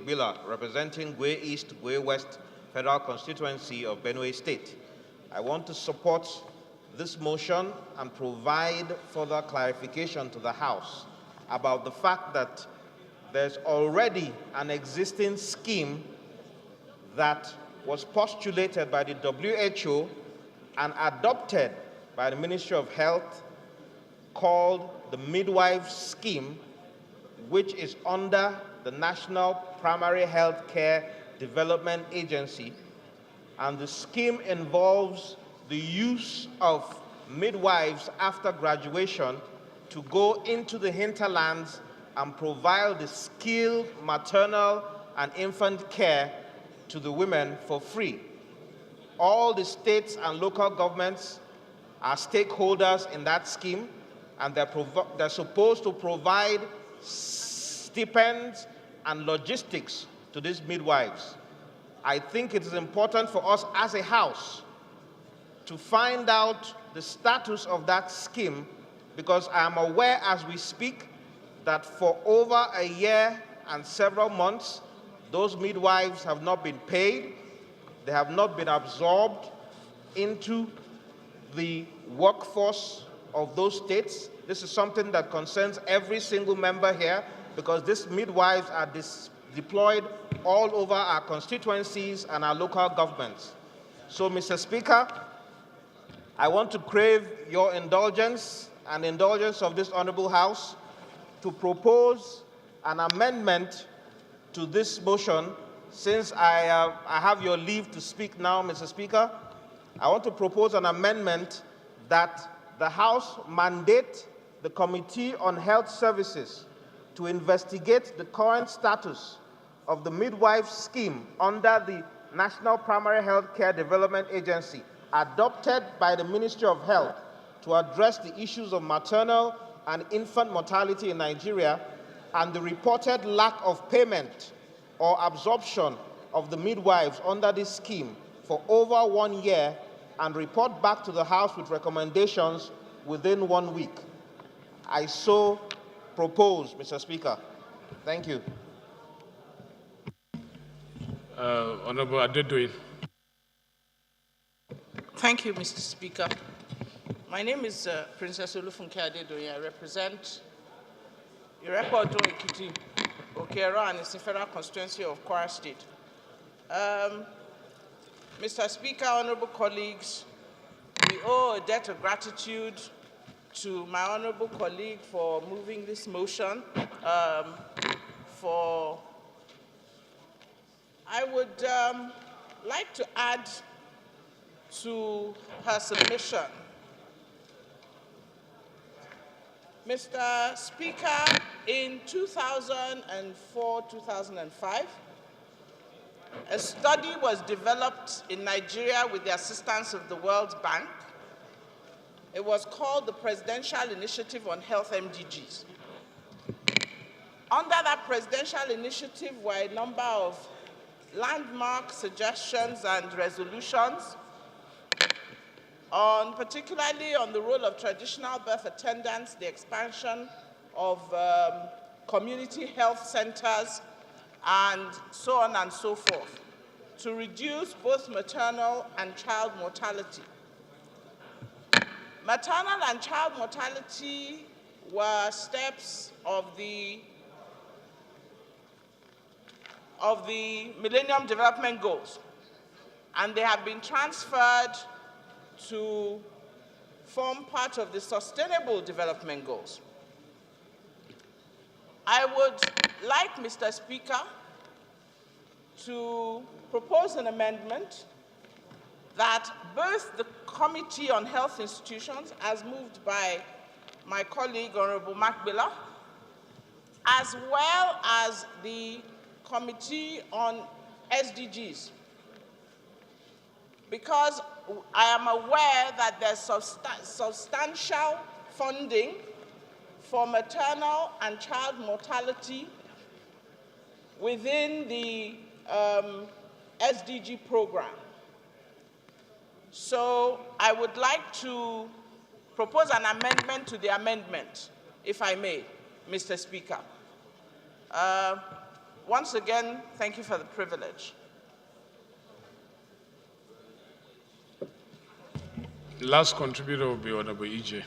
Gbillah, representing Gwe East, Gwe West Federal Constituency of Benue State. I want to support this motion and provide further clarification to the House about the fact that there's already an existing scheme that was postulated by the WHO and adopted by the Ministry of Health called the Midwife Scheme, which is under the National Primary Health Care Development Agency. And the scheme involves the use of midwives after graduation to go into the hinterlands and provide the skilled maternal and infant care to the women for free. All the states and local governments are stakeholders in that scheme, and they're supposed to provide stipends and logistics to these midwives. I think it is important for us as a House to find out the status of that scheme, because I am aware as we speak that for over a year and several months, those midwives have not been paid. They have not been absorbed into the workforce of those states. This is something that concerns every single member here, because these midwives are deployed all over our constituencies and our local governments. So, Mr. Speaker, I want to crave your indulgence and indulgence of this Honorable House to propose an amendment to this motion. Since I have your leave to speak now, Mr. Speaker, I want to propose an amendment that the House mandate the Committee on Health Services to investigate the current status of the midwife scheme under the National Primary Health Care Development Agency, adopted by the Ministry of Health to address the issues of maternal and infant mortality in Nigeria and the reported lack of payment or absorption of the midwives under this scheme for over 1 year, and report back to the House with recommendations within 1 week. I so propose, Mr. Speaker. Thank you. Honorable Adedoyin. Thank you, Mr. Speaker. My name is Princess Olufunke Adedoyin. I represent Irepo Ekiti, Okero, and it's the Federal Constituency of Kwara State. Mr. Speaker, honorable colleagues, we owe a debt of gratitude to my honorable colleague for moving this motion. I would like to add to her submission. Mr. Speaker, in 2004-2005, a study was developed in Nigeria with the assistance of the World Bank. It was called the Presidential Initiative on Health MDGs. Under that presidential initiative were a number of landmark suggestions and resolutions, particularly on the role of traditional birth attendants, the expansion of community health centers, and so on and so forth, to reduce both maternal and child mortality. Maternal and child mortality were steps of the Millennium Development Goals, and they have been transferred to form part of the Sustainable Development Goals. I would like, Mr. Speaker, to propose an amendment that both the Committee on Health Institutions, as moved by my colleague, Hon Mark Gbillah, as well as the Committee on SDGs, because I am aware that there's substantial funding for maternal and child mortality within the SDG program. So I would like to propose an amendment to the amendment, if I may, Mr. Speaker. Once again, thank you for the privilege. The last contributor will be Honorable EJ.